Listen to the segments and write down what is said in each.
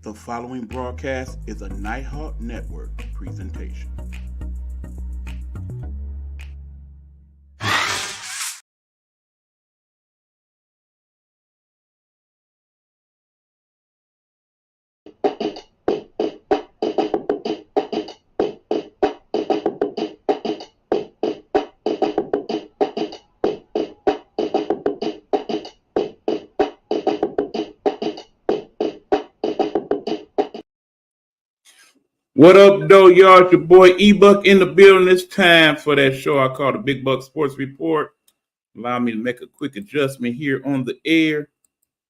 The following broadcast is a Nighthawk Network presentation. What up, though, y'all? It's your boy E-Buck in the building. It's time for that show I call the Big Buck Sports Report. Allow me to make a quick adjustment here on the air.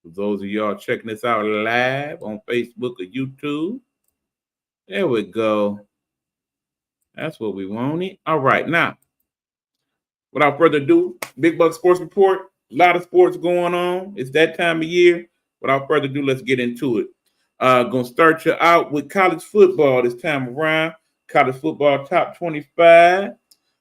For those of y'all checking this out live on Facebook or YouTube. There we go. That's what we wanted. All right, now, without further ado, Big Buck Sports Report. A lot of sports going on. It's that time of year. Without further ado, let's get into it. Gonna start you out with college football this time around. College football top 25.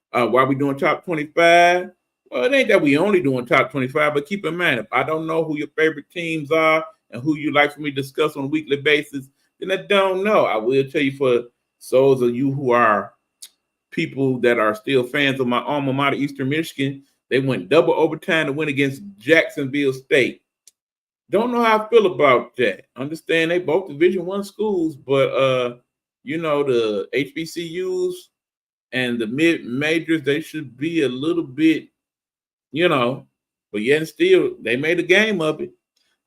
Why we doing top 25? Well, it ain't that we only doing top 25, but keep in mind, if I don't know who your favorite teams are and who you like for me to discuss on a weekly basis, then I don't know. I will tell you, for those of you who are people that are still fans of my alma mater, Eastern Michigan, they went double overtime to win against Jacksonville State. Don't know how I feel about that. Understand they both Division I schools, but the HBCUs and the mid majors, they should be a little bit, but yet and still they made a game of it.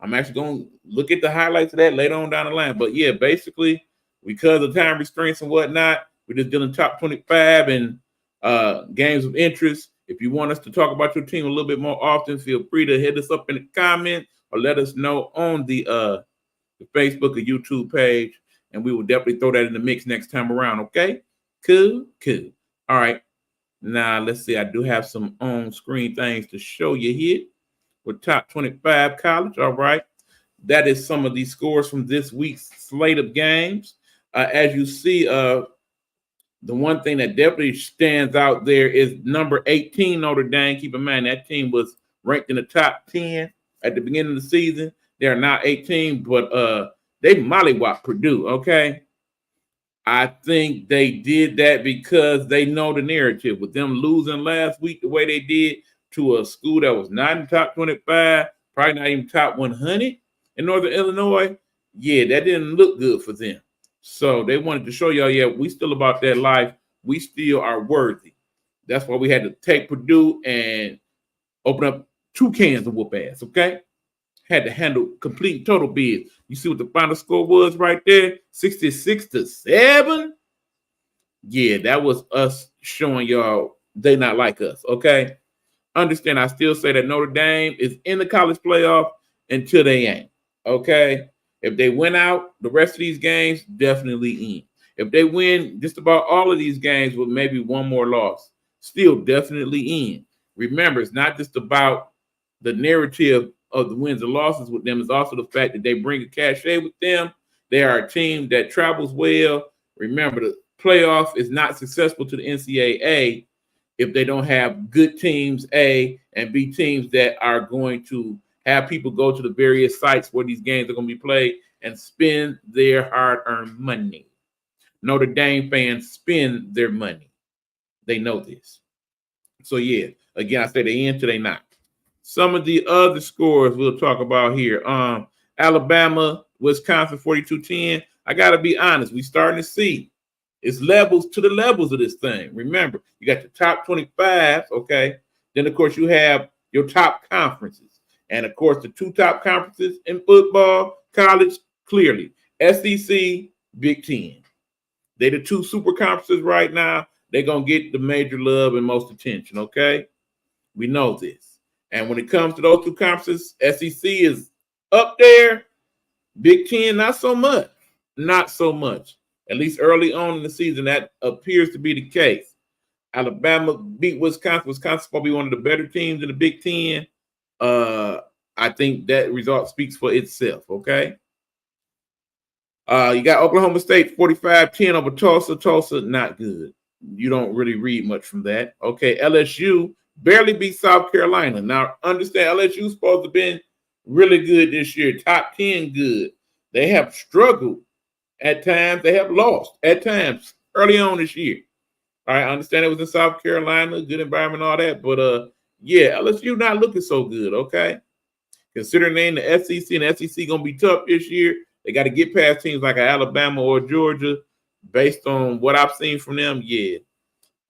I'm actually going to look at the highlights of that later on down the line. But yeah, basically, because of time restraints and whatnot, we're just dealing top 25 and games of interest. If you want us to talk about your team a little bit more often, feel free to hit us up in the comments or let us know on the Facebook or YouTube page, and we will definitely throw that in the mix next time around, okay? Cool. All right. Now, let's see. I do have some on-screen things to show you here with top 25 college. All right. That is some of the scores from this week's slate of games. As you see, the one thing that definitely stands out there is number 18, Notre Dame. Keep in mind, that team was ranked in the top 10 at the beginning of the season. They are now 18, but they mollywopped Purdue, okay? I think they did that because they know the narrative. With them losing last week the way they did to a school that was not in top 25, probably not even top 100 in Northern Illinois, yeah, that didn't look good for them. So they wanted to show y'all, yeah, we still about that life. We still are worthy. That's why we had to take Purdue and open up 2 cans of whoop ass, okay? Had to handle complete total bids. You see what the final score was right there? 66-7. Yeah, that was us showing y'all they not like us, okay? Understand, I still say that Notre Dame is in the college playoff until they ain't, okay? If they win out the rest of these games, definitely in. If they win just about all of these games with maybe one more loss, still definitely in. Remember, it's not just about the narrative of the wins and losses with them. It's also the fact that they bring a cachet with them. They are a team that travels well. Remember, the playoff is not successful to the NCAA if they don't have good teams, A, and B, teams that are going to have people go to the various sites where these games are going to be played and spend their hard-earned money. Notre Dame fans spend their money. They know this. So, yeah, again, I say they in till they not. Some of the other scores we'll talk about here. Alabama, Wisconsin, 42-10. I got to be honest. We starting to see it's levels to the levels of this thing. Remember, you got the top 25, okay? Then, of course, you have your top conferences. And, of course, the 2 top conferences in football, college, clearly. SEC, Big Ten. They're the 2 super conferences right now. They're going to get the major love and most attention, okay? We know this. And when it comes to those 2 conferences, SEC is up there. Big Ten, not so much. Not so much. At least early on in the season, that appears to be the case. Alabama beat Wisconsin. Wisconsin's probably one of the better teams in the Big Ten. I think that result speaks for itself, okay? You got Oklahoma State 45-10 over Tulsa. Tulsa, not good. You don't really read much from that. Okay, LSU barely beat South Carolina. Now, understand, LSU's supposed to have been really good this year, top 10 good. They have struggled at times. They have lost at times early on this year. All right, I understand it was in South Carolina, good environment, all that, but yeah, LSU not looking so good. Okay, considering they in the SEC and the SEC gonna be tough this year, they got to get past teams like Alabama or Georgia. Based on what I've seen from them, yeah,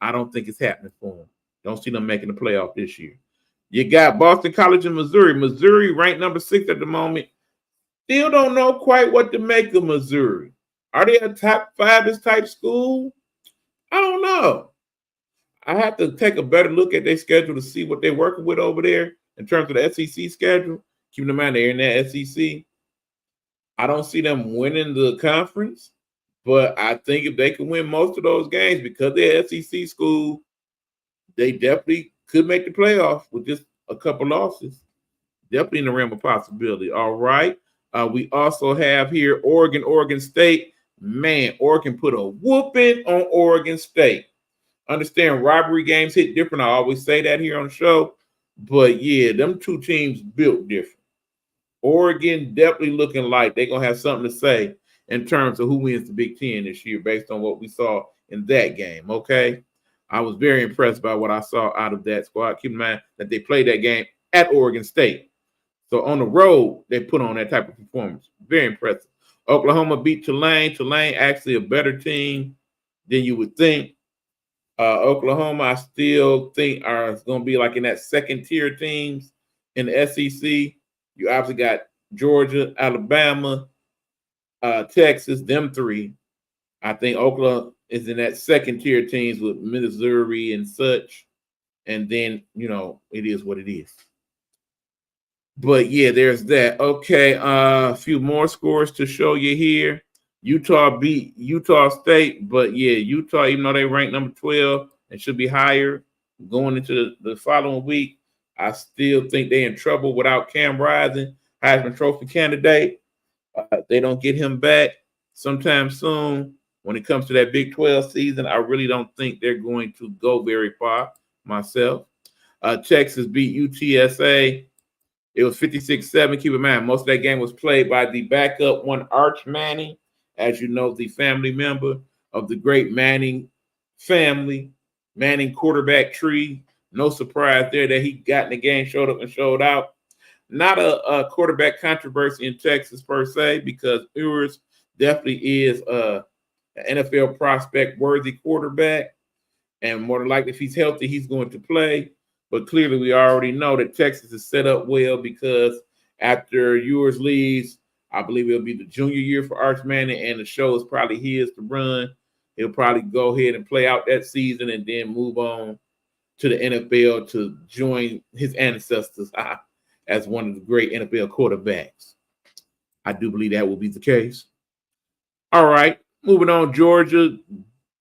I don't think it's happening for them. Don't see them making the playoff this year. You got Boston College and Missouri. Missouri ranked number 6 at the moment. Still don't know quite what to make of Missouri. Are they a top 5 type school? I don't know. I have to take a better look at their schedule to see what they're working with over there in terms of the SEC schedule. Keeping in mind they're in that SEC. I don't see them winning the conference, but I think if they can win most of those games because they're SEC school, they definitely could make the playoffs with just a couple losses. Definitely in the realm of possibility. All right. We also have here Oregon State. Man, Oregon put a whooping on Oregon State. Understand rivalry games hit different. I always say that here on the show. But yeah, them two teams built different. Oregon definitely looking like they're going to have something to say in terms of who wins the Big Ten this year based on what we saw in that game, okay? I was very impressed by what I saw out of that squad. Keep in mind that they played that game at Oregon State. So on the road, they put on that type of performance. Very impressive. Oklahoma beat Tulane. Tulane actually a better team than you would think. Oklahoma, I still think are going to be like in that second tier teams in the SEC. You obviously got Georgia, Alabama, Texas, them three. I think Oklahoma is in that second tier teams with Missouri and such. And then, it is what it is. But yeah, there's that. Okay, a few more scores to show you here. Utah beat Utah State, but yeah, Utah, even though they ranked number 12 and should be higher going into the following week, I still think they're in trouble without Cam Rising, Heisman Trophy candidate. They don't get him back sometime soon. When it comes to that Big 12 season, I really don't think they're going to go very far myself. Texas beat UTSA. It was 56-7. Keep in mind, most of that game was played by the backup one, Arch Manning, as you know, the family member of the great Manning family, Manning quarterback tree. No surprise there that he got in the game, showed up and showed out. Not a quarterback controversy in Texas per se, because Ewers definitely is an NFL prospect-worthy quarterback. And more than likely, if he's healthy, he's going to play. But clearly, we already know that Texas is set up well because after Ewers leaves, I believe it'll be the junior year for Arch Manning, and the show is probably his to run. He'll probably go ahead and play out that season and then move on to the NFL to join his ancestors as one of the great NFL quarterbacks. I do believe that will be the case. All right, moving on. Georgia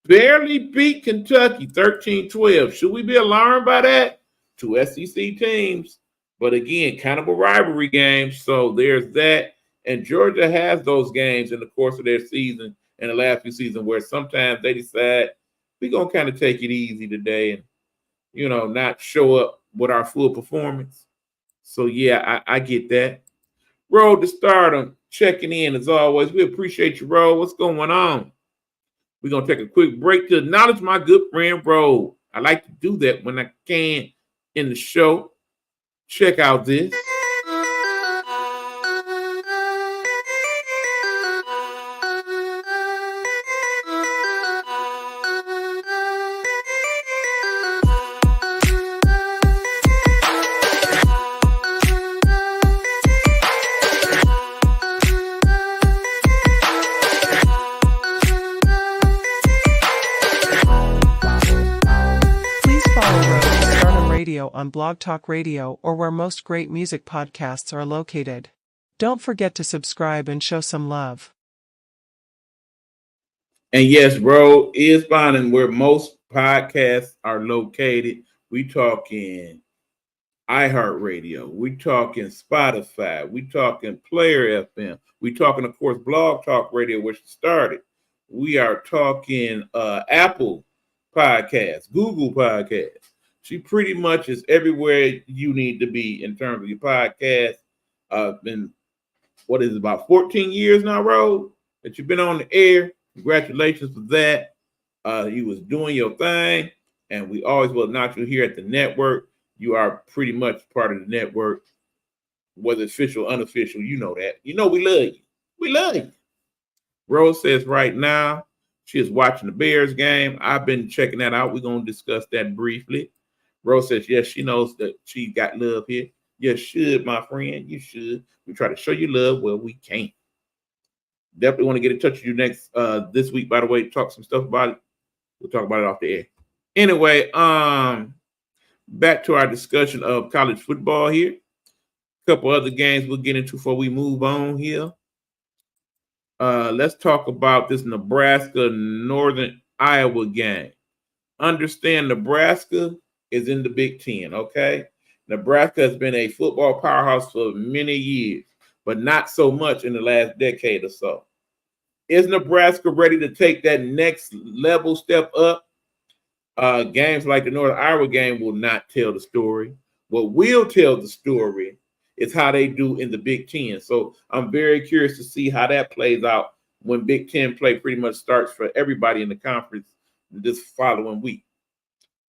barely beat Kentucky 13-12. Should we be alarmed by that? Two SEC teams, but again, kind of a rivalry game. So there's that. And Georgia has those games in the course of their season and the last few seasons where sometimes they decide we're going to kind of take it easy today and, not show up with our full performance. So, yeah, I get that. Road to Stardom checking in as always. We appreciate you, Road. What's going on? We're going to take a quick break to acknowledge my good friend, Road. I like to do that when I can in the show. Check out this. On Blog Talk Radio or where most great music podcasts are located. Don't forget to subscribe and show some love. And yes, Road is finding where most podcasts are located. We talking iHeartRadio. We talking Spotify. We talking Player FM. We talking, of course, Blog Talk Radio, which started. We are talking Apple Podcasts, Google Podcasts. She pretty much is everywhere you need to be in terms of your podcast. And what is it, about 14 years now, Rose, that you've been on the air. Congratulations for that. You was doing your thing, and we always will acknowledge you here at the network. You are pretty much part of the network, whether it's official or unofficial. You know that. You know we love you. We love you. Rose says right now she is watching the Bears game. I've been checking that out. We're going to discuss that briefly. Rose says, yes, she knows that she got love here. You should, my friend. You should. We try to show you love where we can. Definitely want to get in touch with you next this week, by the way, talk some stuff about it. We'll talk about it off the air. Anyway, back to our discussion of college football here. A couple other games we'll get into before we move on here. Let's talk about this Nebraska Northern Iowa game. Understand Nebraska is in the Big Ten, okay? Nebraska has been a football powerhouse for many years, but not so much in the last decade or so. Is Nebraska ready to take that next level step up? Games like the Northern Iowa game will not tell the story. What will tell the story is how they do in the Big Ten. So I'm very curious to see how that plays out when Big Ten play pretty much starts for everybody in the conference this following week.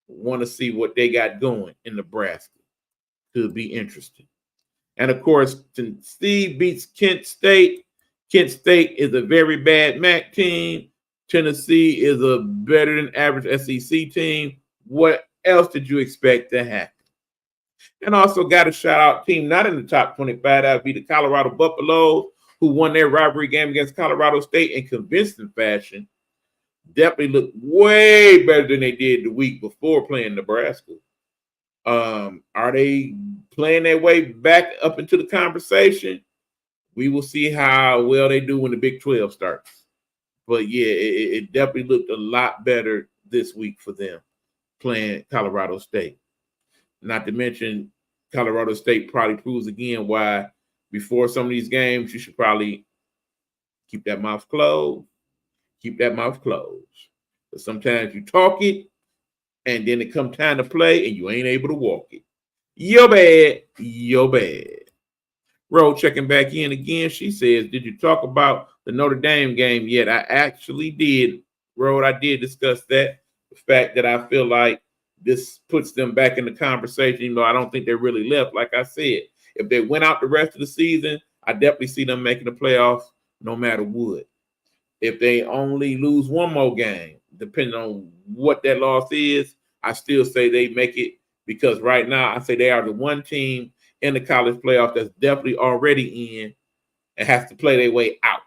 Want to see what they got going in Nebraska. Could be interesting. And of course, Tennessee beats Kent State. Kent State is a very bad MAC team. Tennessee is a better than average SEC team. What else did you expect to happen? And also got a shout out team not in the top 25. That would be the Colorado Buffaloes, who won their rivalry game against Colorado State in convincing fashion. Definitely looked way better than they did the week before playing Nebraska. Are they playing their way back up into the conversation? We will see how well they do when the Big 12 starts. But yeah, it definitely looked a lot better this week for them playing Colorado State. Not to mention, Colorado State probably proves again why before some of these games, you should probably keep that mouth closed. Keep that mouth closed. But sometimes you talk it, and then it come time to play, and you ain't able to walk it. You're bad. You're bad. Ro checking back in again. She says, did you talk about the Notre Dame game yet? I actually did. Ro, I did discuss that. The fact that I feel like this puts them back in the conversation, even though I don't think they're really left. Like I said, if they went out the rest of the season, I definitely see them making the playoffs no matter what. If they only lose one more game, depending on what that loss is, I still say they make it, because right now I say they are the one team in the college playoff that's definitely already in and has to play their way out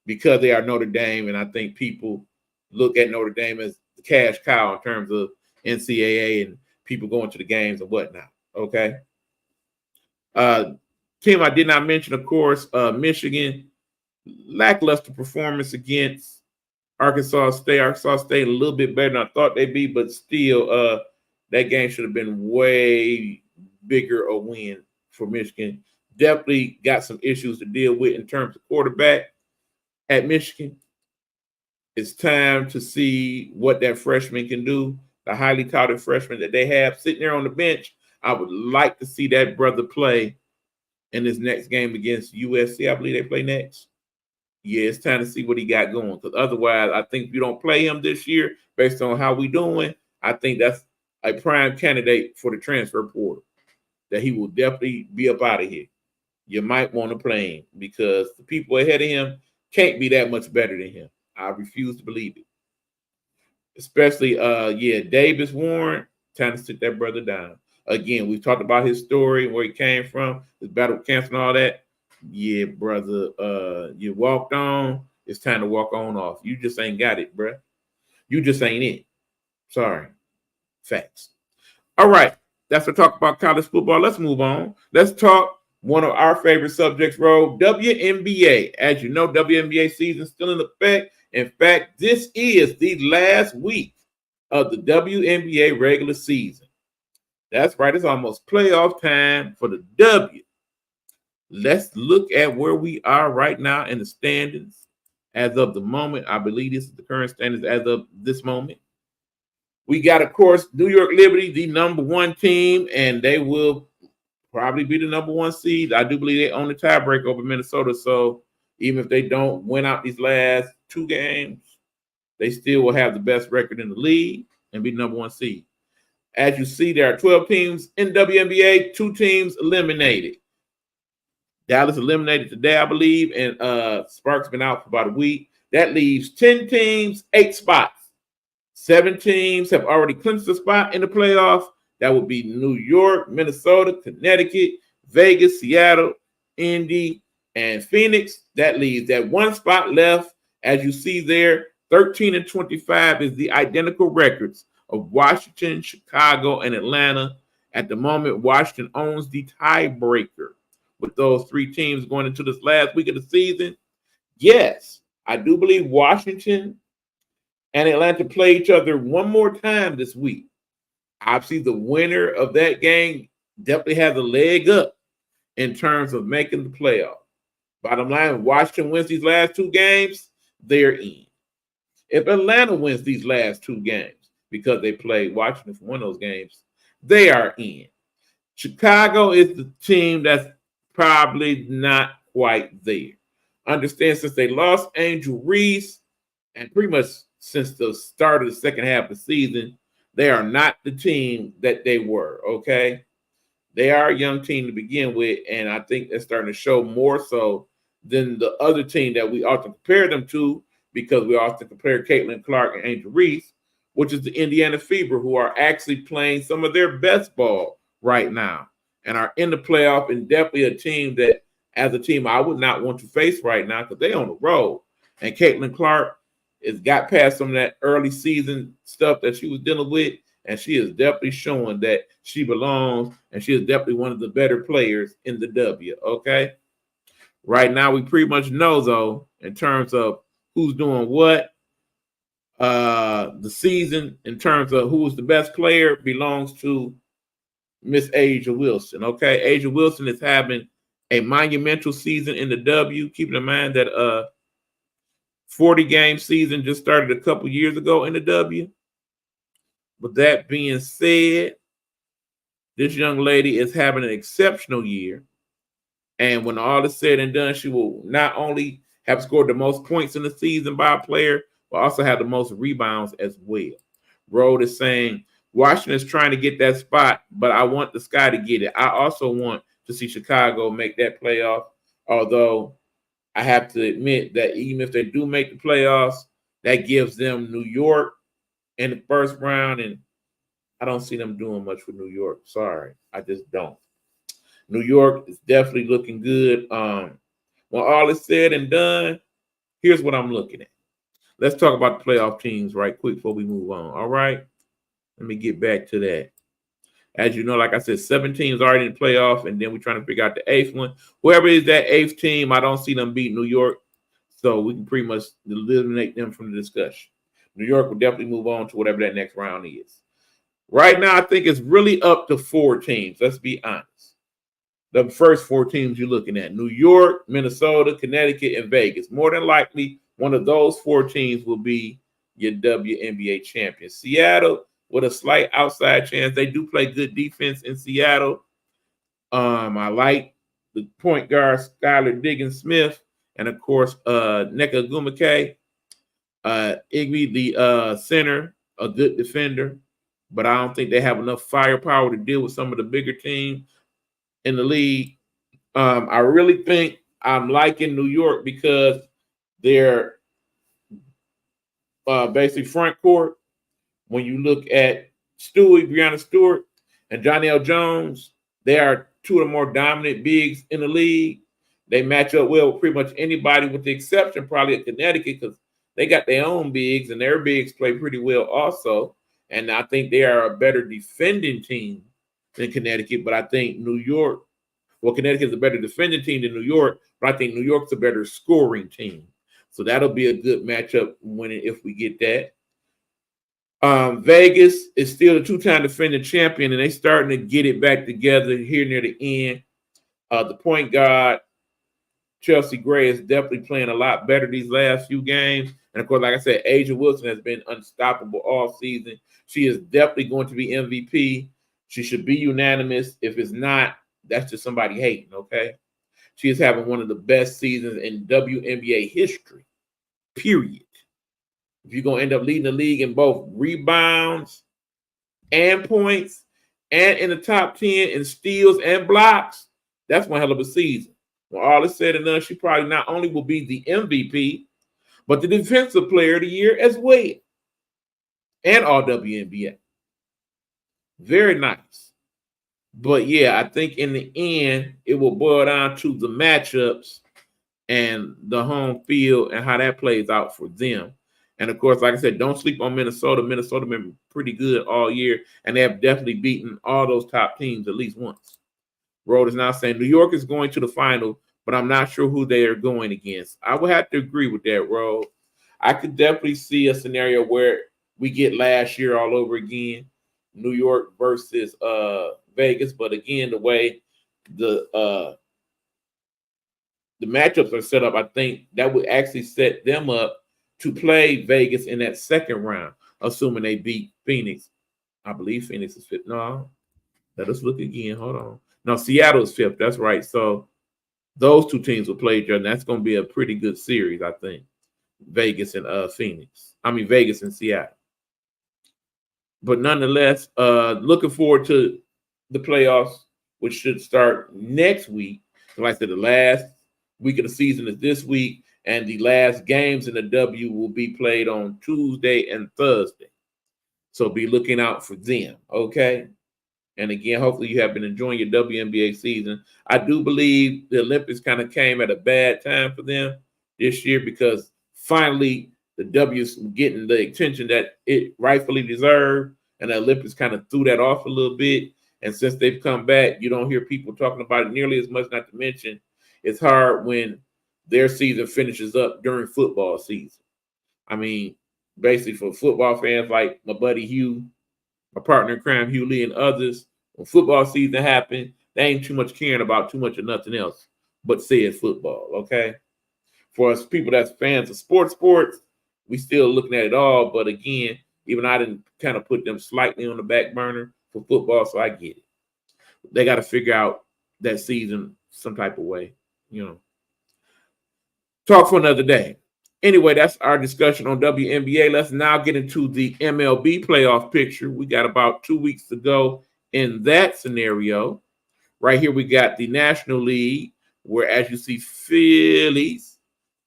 because they are Notre Dame. And I think people look at Notre Dame as the cash cow in terms of NCAA and people going to the games and whatnot. Okay. Team I did not mention, of course, Michigan, lackluster performance against Arkansas State. Arkansas State a little bit better than I thought they'd be, but still, that game should have been way bigger a win for Michigan. Definitely got some issues to deal with in terms of quarterback at Michigan. It's time to see what that freshman can do. The highly touted freshman that they have sitting there on the bench. I would like to see that brother play in this next game against USC. I believe they play next. Yeah, it's time to see what he got going, because otherwise, I think if you don't play him this year, based on how we doing, I think that's a prime candidate for the transfer portal, that he will definitely be up out of here. You might want to play him because the people ahead of him can't be that much better than him. I refuse to believe it. Especially, Davis Warren, time to sit that brother down. Again, we talked about his story, where he came from, his battle with cancer and all that. Yeah, brother, you walked on. It's time to walk on off. You just ain't got it, bruh. You just ain't it. Sorry. Facts. All right. That's to talk about college football. Let's move on. Let's talk one of our favorite subjects, Ro, WNBA. As you know, WNBA season still in effect. In fact, this is the last week of the WNBA regular season. That's right. It's almost playoff time for the W. Let's look at where we are right now in the standings as of the moment. I believe this is the current standings as of this moment. We got, of course, New York Liberty, the number one team, and they will probably be the number 1 seed. I do believe they own the tiebreaker over Minnesota. So even if they don't win out these last 2 games, they still will have the best record in the league and be number 1 seed. As you see, there are 12 teams in WNBA, 2 teams eliminated. Dallas eliminated today, I believe, and Sparks been out for about a week. That leaves 10 teams, 8 spots. 7 teams have already clinched a spot in the playoffs. That would be New York, Minnesota, Connecticut, Vegas, Seattle, Indy, and Phoenix. That leaves that 1 spot left. As you see there, 13 and 25 is the identical records of Washington, Chicago, and Atlanta. At the moment, Washington owns the tiebreaker with those 3 teams going into this last week of the season. Yes, I do believe Washington and Atlanta play each other one more time this week. Obviously, the winner of that game definitely has a leg up in terms of making the playoff. Bottom line, Washington wins these last 2 games, they're in. If Atlanta wins these last 2 games, because they played Washington for one of those games, they are in. Chicago is the team that's probably not quite there. Understand, since they lost Angel Reese, and pretty much since the start of the second half of the season, they are not the team that they were, okay? They are a young team to begin with, and I think they're starting to show more so than the other team that we often compare them to, because we often compare Caitlin Clark and Angel Reese, which is the Indiana Fever, who are actually playing some of their best ball right now and are in the playoff, and definitely a team that, as a team, I would not want to face right now because they on the road. And Caitlin Clark has got past some of that early season stuff that she was dealing with, and she is definitely showing that she belongs, and she is definitely one of the better players in the W, okay? Right now, we pretty much know, though, in terms of who's doing what, the season, in terms of who's the best player, belongs to Miss Asia Wilson, okay? Asia Wilson is having a monumental season in the W, keeping in mind that 40-game season just started a couple years ago in the W. With that being said, this young lady is having an exceptional year. And when all is said and done, she will not only have scored the most points in the season by a player, but also have the most rebounds as well. Road is saying, Washington is trying to get that spot, but I want the Sky to get it. I also want to see Chicago make that playoff, although I have to admit that even if they do make the playoffs, that gives them New York in the first round, and I don't see them doing much for New York. Sorry, I just don't. New York is definitely looking good. When all is said and done, here's what I'm looking at. Let's talk about the playoff teams right quick before we move on. All right? Let me get back to that. As you know, like I said, 7 teams already in the playoff, and then we're trying to figure out the 8th one. Whoever is that 8th team, I don't see them beat New York, so we can pretty much eliminate them from the discussion. New York will definitely move on to whatever that next round is. Right now, I think it's really up to 4 teams. Let's be honest. The first 4 teams you're looking at: New York, Minnesota, Connecticut, and Vegas. More than likely, one of those 4 teams will be your WNBA champion. Seattle, with a slight outside chance. They do play good defense in Seattle. I like the point guard Skylar Diggins-Smith, and of course, Nneka Ogwumike. Igby, the center, a good defender, but I don't think they have enough firepower to deal with some of the bigger teams in the league. I really think I'm liking New York because they're basically front court. When you look at Breanna Stewart, and Jonelle Jones, they are 2 of the more dominant bigs in the league. They match up well with pretty much anybody, with the exception probably of Connecticut, because they got their own bigs, and their bigs play pretty well also. And I think they are a better defending team than Connecticut, but I think New York, well, Connecticut is a better defending team than New York, but I think New York's a better scoring team. So that'll be a good matchup if we get that. Vegas is still a 2-time defending champion, and they're starting to get it back together here near the end. The point guard, Chelsea Gray, is definitely playing a lot better these last few games. And, of course, like I said, Asia Wilson has been unstoppable all season. She is definitely going to be MVP. She should be unanimous. If it's not, that's just somebody hating, okay? She is having one of the best seasons in WNBA history, period. If you're going to end up leading the league in both rebounds and points and in the top 10 in steals and blocks, that's one hell of a season. When all is said and done, she probably not only will be the MVP, but the defensive player of the year as well. And all WNBA. Very nice. But yeah, I think in the end, it will boil down to the matchups and the home field and how that plays out for them. And of course, like I said, don't sleep on Minnesota. Minnesota been pretty good all year, and they have definitely beaten all those top teams at least once. Road is now saying New York is going to the final, but I'm not sure who they are going against. I would have to agree with that, Road. I could definitely see a scenario where we get last year all over again, New York versus Vegas. But again, the way the matchups are set up, I think that would actually set them up to play Vegas in that second round, assuming they beat Phoenix. I believe Phoenix is fifth. No, let us look again. Hold on. No, Seattle is fifth. That's right. So those two teams will play each other. And that's going to be a pretty good series, I think. Vegas and Phoenix. I mean, Vegas and Seattle. But nonetheless, looking forward to the playoffs, which should start next week. Like I said, the last week of the season is this week, and the last games in the W will be played on Tuesday and Thursday. So be looking out for them, okay? And again, hopefully you have been enjoying your WNBA season. I do believe the Olympics kind of came at a bad time for them this year because finally the W's getting the attention that it rightfully deserved, and the Olympics kind of threw that off a little bit. And since they've come back, you don't hear people talking about it nearly as much, not to mention it's hard when their season finishes up during football season. I mean, basically for football fans like my buddy Hugh, my partner in crime, Hugh Lee, and others, when football season happened, they ain't too much caring about too much of nothing else but said football, okay? For us people that's fans of sports, we still looking at it all. But again, even I didn't kind of put them slightly on the back burner for football, so I get it. They got to figure out that season some type of way, you know. Talk for another day. Anyway, that's our discussion on WNBA. Let's now get into the MLB playoff picture. We got about 2 weeks to go in that scenario. Right here, we got the National League, where, as you see, Phillies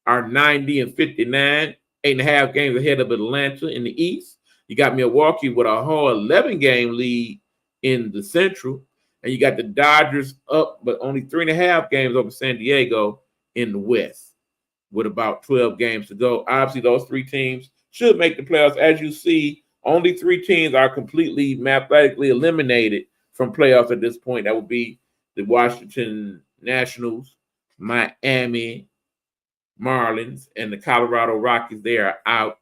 are 90 and 59, 8.5 games ahead of Atlanta in the East. You got Milwaukee with a whole 11-game lead in the Central. And you got the Dodgers up, but only 3.5 games over San Diego in the West with about 12 games to go. Obviously, those three teams should make the playoffs. As you see, only three teams are completely mathematically eliminated from playoffs at this point. That would be the Washington Nationals, Miami Marlins, and the Colorado Rockies. They are out.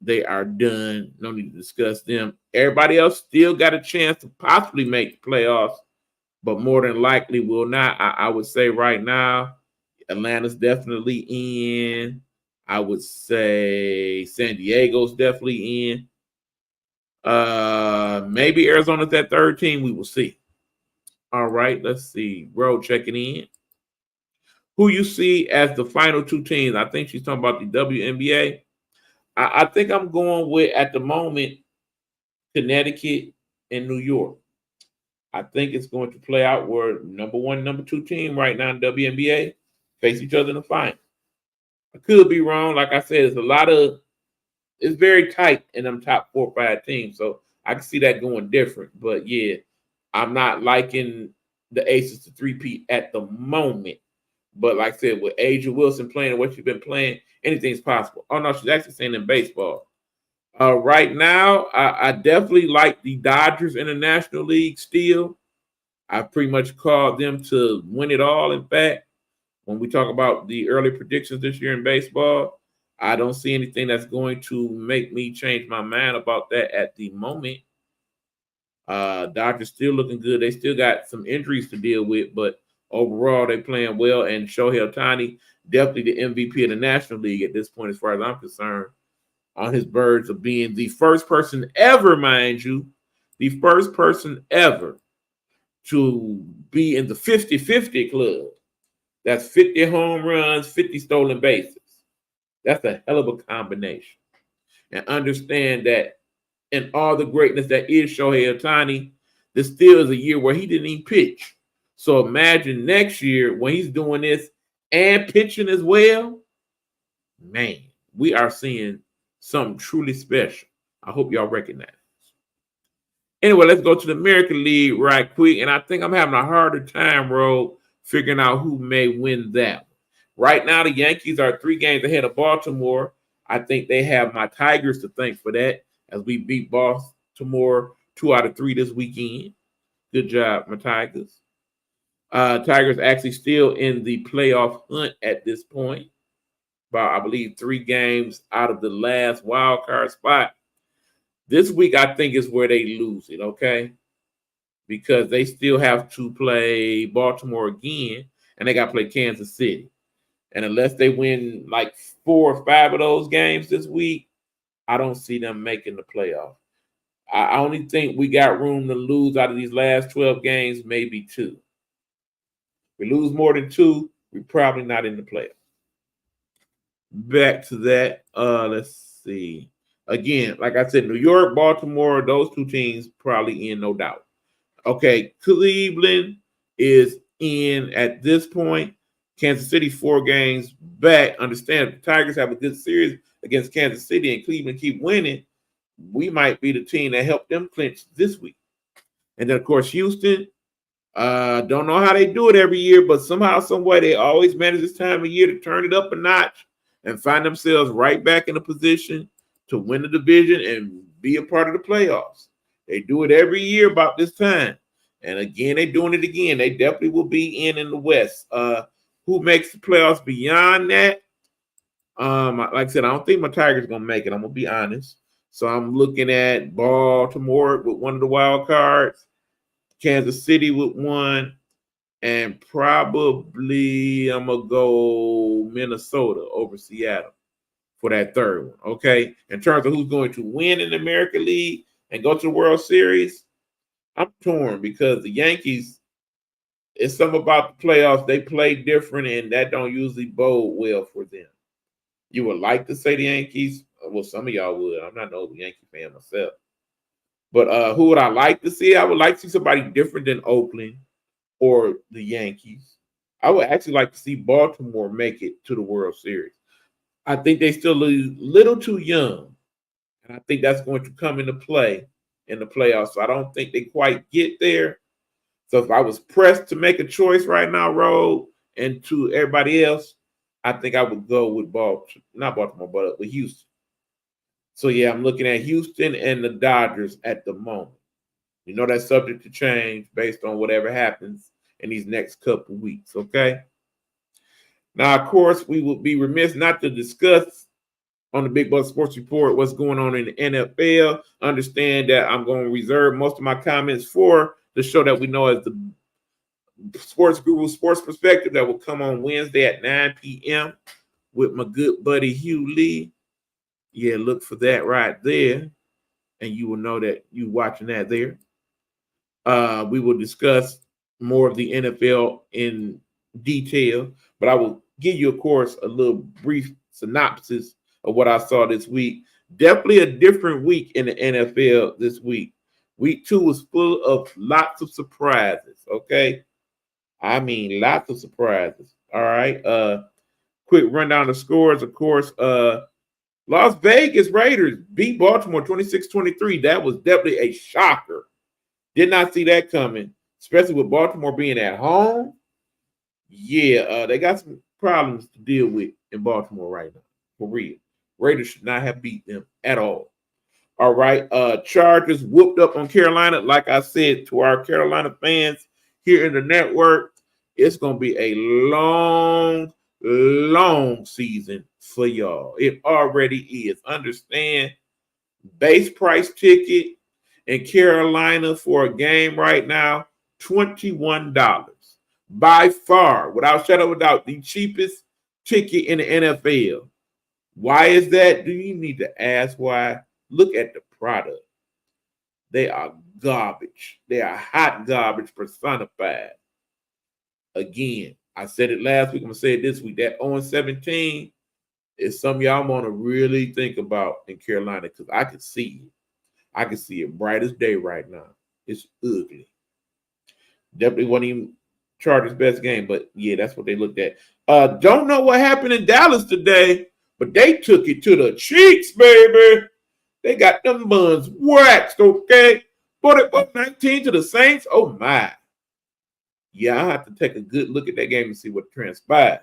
They are done. No need to discuss them. Everybody else still got a chance to possibly make the playoffs, but more than likely will not. I would say right now, Atlanta's definitely in. I would say San Diego's definitely in. Maybe Arizona's that third team. We will see. All right, let's see. Road checking in. Who you see as the final two teams? I think she's talking about the WNBA. I think I'm going with, at the moment, Connecticut and New York. I think it's going to play out where number one, number two team right now in WNBA face each other in the final. I could be wrong. Like I said, it's very tight in them top 4 or 5 teams. So I can see that going different. But yeah, I'm not liking the Aces to 3-peat at the moment. But like I said, with Asia Wilson playing and what she's been playing, anything's possible. Oh, no, she's actually saying in baseball. Right now, I definitely like the Dodgers in the National League still. I pretty much called them to win it all. In fact, when we talk about the early predictions this year in baseball, I don't see anything that's going to make me change my mind about that at the moment. Dodgers still looking good. They still got some injuries to deal with, but overall, they're playing well. And Shohei Ohtani, definitely the MVP of the National League at this point, as far as I'm concerned, on his birds of being the first person ever, mind you, the first person ever to be in the 50-50 club. That's 50 home runs, 50 stolen bases. That's a hell of a combination. And understand that in all the greatness that is Shohei Ohtani, this still is a year where he didn't even pitch. So imagine next year when he's doing this and pitching as well. Man, we are seeing something truly special. I hope y'all recognize. Anyway, let's go to the American League right quick. And I think I'm having a harder time, Ro, figuring out who may win that. Right now, the Yankees are 3 games ahead of Baltimore. I think they have my Tigers to thank for that, as we beat Baltimore 2 out of 3 this weekend. Good job, my Tigers. Tigers actually still in the playoff hunt at this point. About, I believe, 3 games out of the last wild card spot. This week, I think, is where they lose it, okay? Because they still have to play Baltimore again, and they got to play Kansas City. And unless they win like 4 or 5 of those games this week, I don't see them making the playoff. I only think we got room to lose out of these last 12 games, maybe 2. If we lose more than 2, we're probably not in the playoff. Back to that. Let's see. Again, like I said, New York, Baltimore, those 2 teams probably in, no doubt. Okay, Cleveland is in at this point. Kansas City 4 games back. Understand, if the Tigers have a good series against Kansas City and Cleveland keep winning, we might be the team that helped them clinch this week. And then, of course, Houston. Don't know how they do it every year, but somehow, some way, they always manage this time of year to turn it up a notch and find themselves right back in a position to win the division and be a part of the playoffs. They do it every year about this time. And again, they're doing it again. They definitely will be in the West. Who makes the playoffs beyond that? Like I said, I don't think my Tigers going to make it. I'm going to be honest. So I'm looking at Baltimore with one of the wild cards, Kansas City with 1, and probably I'm going to go Minnesota over Seattle for that 3rd one, okay? In terms of who's going to win in the American League and go to the World Series, I'm torn because the Yankees, it's something about the playoffs. They play different, and that don't usually bode well for them. You would like to say the Yankees. Well, some of y'all would. I'm not an old Yankee fan myself. But who would I like to see? I would like to see somebody different than Oakland or the Yankees. I would actually like to see Baltimore make it to the World Series. I think they still a little too young, and I think that's going to come into play in the playoffs. So I don't think they quite get there. So if I was pressed to make a choice right now, Road, and to everybody else, I think I would go with not Baltimore, but with Houston. So yeah, I'm looking at Houston and the Dodgers at the moment. You know that's subject to change based on whatever happens in these next couple weeks, okay? Now, of course, we would be remiss not to discuss on the Big Buck Sports Report what's going on in the NFL. Understand that I'm going to reserve most of my comments for the show that we know as the Sports Guru Sports Perspective that will come on Wednesday at 9 p.m. with my good buddy Hugh Lee. Yeah, look for that right there, and you will know that you're watching that there. We will discuss more of the NFL in detail, but I will give you, of course, a little brief synopsis of what I saw this week. Definitely a different week in the NFL this week. Week 2 was full of lots of surprises, okay? I mean, lots of surprises, all right? Quick rundown of scores, of course. Las Vegas Raiders beat Baltimore 26-23. That was definitely a shocker. Did not see that coming, especially with Baltimore being at home. Yeah, they got some problems to deal with in Baltimore right now, for real. Raiders should not have beat them at all. All right, Chargers whooped up on Carolina. Like I said to our Carolina fans here in the network, it's going to be a long season for y'all. It already is. Understand, base price ticket in Carolina for a game right now, $21. By far, without shadow of a doubt, the cheapest ticket in the NFL. Why is that? Do you need to ask why? Look at the product. They are garbage. They are hot garbage personified. Again, I said it last week. I'm going to say it this week. That 0-17 is something y'all want to really think about in Carolina because I can see it. I can see it bright as day right now. It's ugly. Definitely wasn't even Chargers' best game, but yeah, that's what they looked at. Don't know what happened in Dallas today, but they took it to the cheeks, baby. They got them buns waxed, okay? 44-19 to the Saints. Oh my. Yeah, I have to take a good look at that game and see what transpired.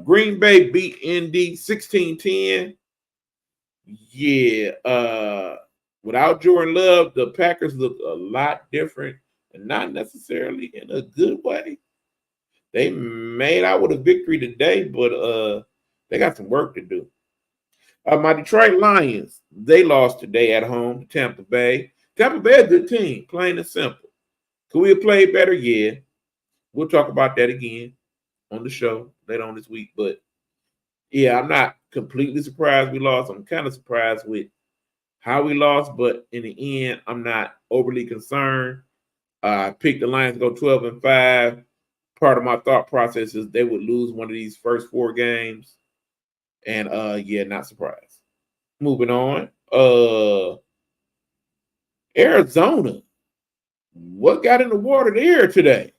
Green Bay beat Indy 16-10. Yeah, without Jordan Love, the Packers look a lot different and not necessarily in a good way. They made out with a victory today, but they got some work to do. My Detroit Lions, they lost today at home to Tampa Bay. Tampa Bay is a good team, plain and simple. Could we have played better? Yeah. We'll talk about that again on the show later on this week. But yeah, I'm not completely surprised we lost. I'm kind of surprised with how we lost, but in the end, I'm not overly concerned. I picked the Lions to go 12-5. Part of my thought process is they would lose one of these first 4 games. And yeah, not surprised. Moving on. Arizona. What got in the water there today?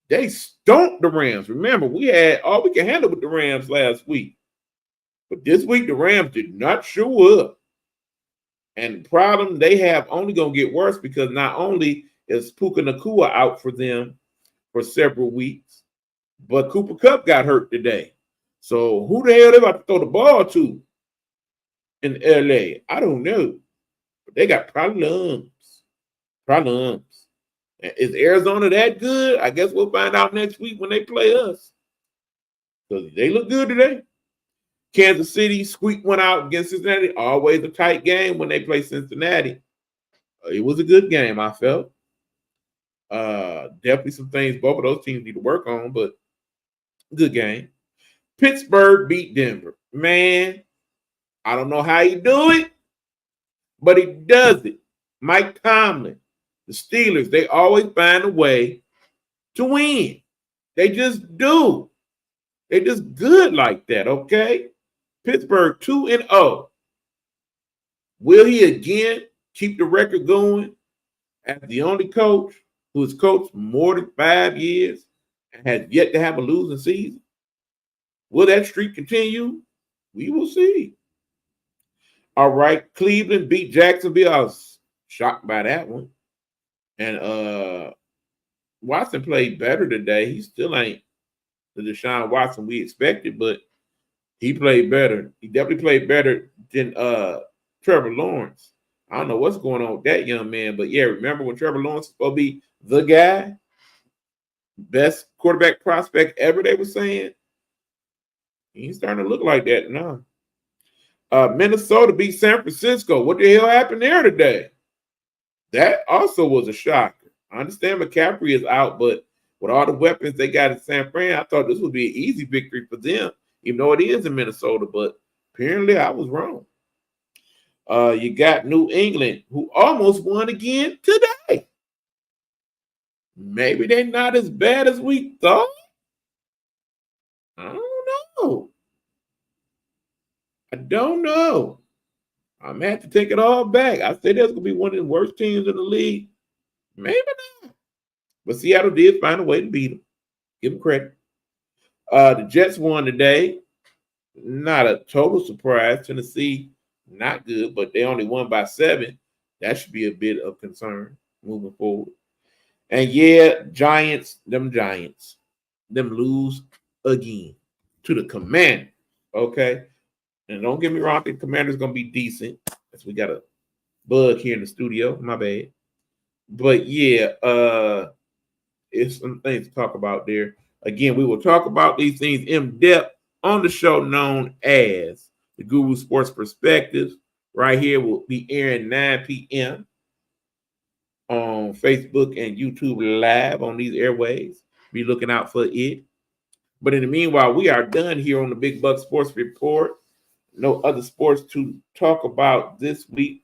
They stomped the Rams. Remember, we had all we could handle with the Rams last week. But this week, the Rams did not show up. And the problem they have only going to get worse because not only is Puka Nacua out for them for several weeks, but Cooper Kupp got hurt today. So who the hell they about to throw the ball to in LA? I don't know. But they got problems. Problems. Is Arizona that good? I guess we'll find out next week when they play us. Because they look good today. Kansas City squeaked one out against Cincinnati. Always a tight game when they play Cincinnati. It was a good game, I felt. Definitely some things both of those teams need to work on, but good game. Pittsburgh beat Denver. Man, I don't know how he do it, but he does it. Mike Tomlin, the Steelers, they always find a way to win. They just do. They just good like that, okay? Pittsburgh 2-0. Will he again keep the record going as the only coach who has coached more than 5 years and has yet to have a losing season? Will that streak continue? We will see. All right, Cleveland beat Jacksonville. I was shocked by that one. And Watson played better today. He still ain't the Deshaun Watson we expected, but he played better. He definitely played better than Trevor Lawrence. I don't know what's going on with that young man, but yeah, remember when Trevor Lawrence was supposed to be the guy? Best quarterback prospect ever, they were saying? He's starting to look like that now. Minnesota beat San Francisco. What the hell happened there today? That also was a shocker. I understand McCaffrey is out, but with all the weapons they got in San Fran, I thought this would be an easy victory for them, even though it is in Minnesota, but apparently I was wrong. You got New England, who almost won again today. Maybe they're not as bad as we thought. I don't know. I don't know. I'm going to have to take it all back. I said that's going to be one of the worst teams in the league. Maybe not. But Seattle did find a way to beat them. Give them credit. The Jets won today. Not a total surprise. Tennessee, not good, but they only won by 7. That should be a bit of concern moving forward. And yeah, them Giants, them lose again to the Commanders. Okay. And don't get me wrong, the Commanders going to be decent. As we got a bug here in the studio. My bad. But yeah, it's some things to talk about there. Again, we will talk about these things in depth on the show known as the Guru Sports Perspectives. Right here will be airing 9 p.m. on Facebook and YouTube Live on these airways. Be looking out for it. But in the meanwhile, we are done here on the Big Buck Sports Report. No other sports to talk about this week.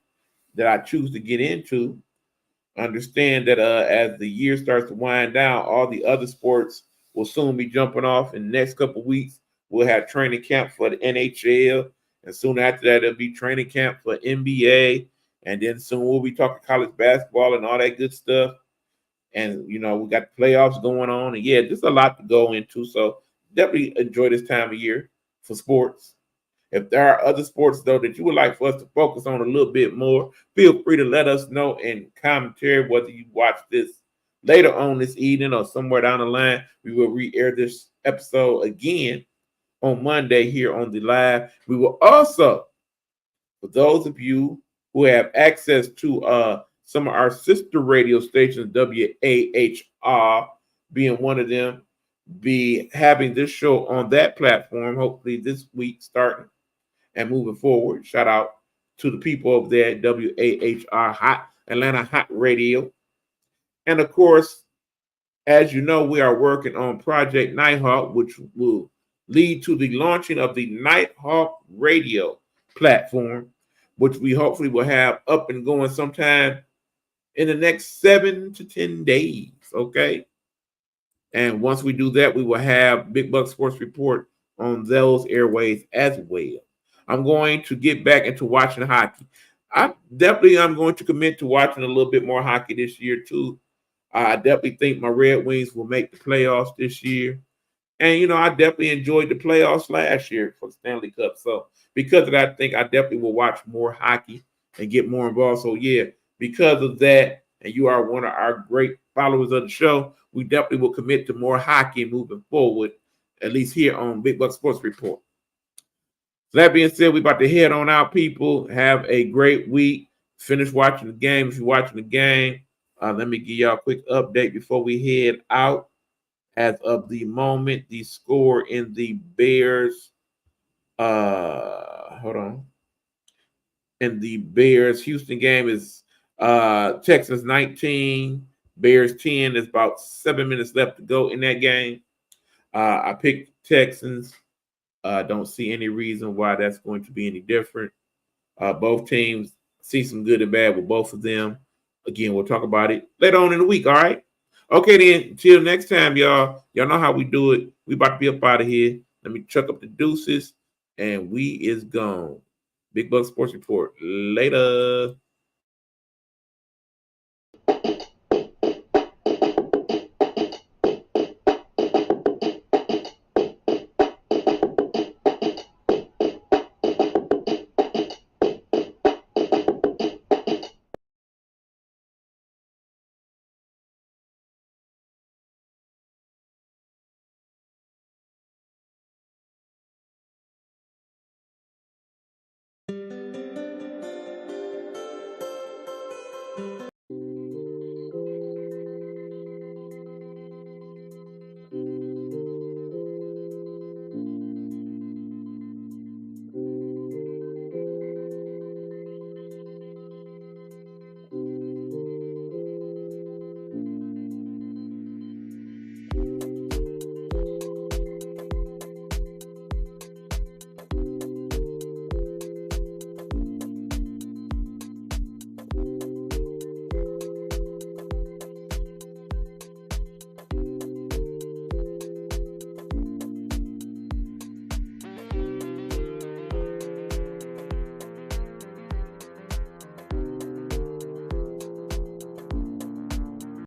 that I choose to get into. Understand that as the year starts to wind down, all the other sports will soon be jumping off. In the next couple of weeks, we'll have training camp for the NHL, and soon after that, it'll be training camp for NBA, and then soon we'll be talking college basketball and all that good stuff. And we got the playoffs going on, and yeah, there's a lot to go into. So definitely enjoy this time of year for sports. If there are other sports though that you would like for us to focus on a little bit more, feel free to let us know in commentary whether you watch this later on this evening or somewhere down the line. We will re-air this episode again on Monday here on the live. We will also, for those of you who have access to some of our sister radio stations, WAHR being one of them, be having this show on that platform, hopefully this week starting and moving forward. Shout out to the people over there at WAHR Hot Atlanta Hot Radio. And of course, as you know, we are working on Project Nighthawk, which will lead to the launching of the Nighthawk Radio platform, which we hopefully will have up and going sometime in the next 7 to 10 days. Okay. And once we do that, we will have Big Buck Sports Report on those airways as well. I'm going to get back into watching hockey. I'm going to commit to watching a little bit more hockey this year too. I definitely think my Red Wings will make the playoffs this year. And I definitely enjoyed the playoffs last year for the Stanley Cup. So because of that, I think I definitely will watch more hockey and get more involved. So yeah, because of that, and you are one of our great followers of the show, we definitely will commit to more hockey moving forward, at least here on Big Buck Sports Report. So that being said, we're about to head on out, people. Have a great week. Finish watching the game. If you're watching the game, let me give y'all a quick update before we head out. As of the moment, the score in the Bears, hold on. In the Bears Houston game is Texans 19, Bears 10. There's about 7 minutes left to go in that game. I picked Texans. Don't see any reason why that's going to be any different. Both teams see some good and bad with both of them. Again, we'll talk about it later on in the week. All right. Okay, then. Till next time, y'all. Y'all know how we do it. We about to be up out of here. Let me chuck up the deuces, and we is gone. Big Buck Sports Report. Later.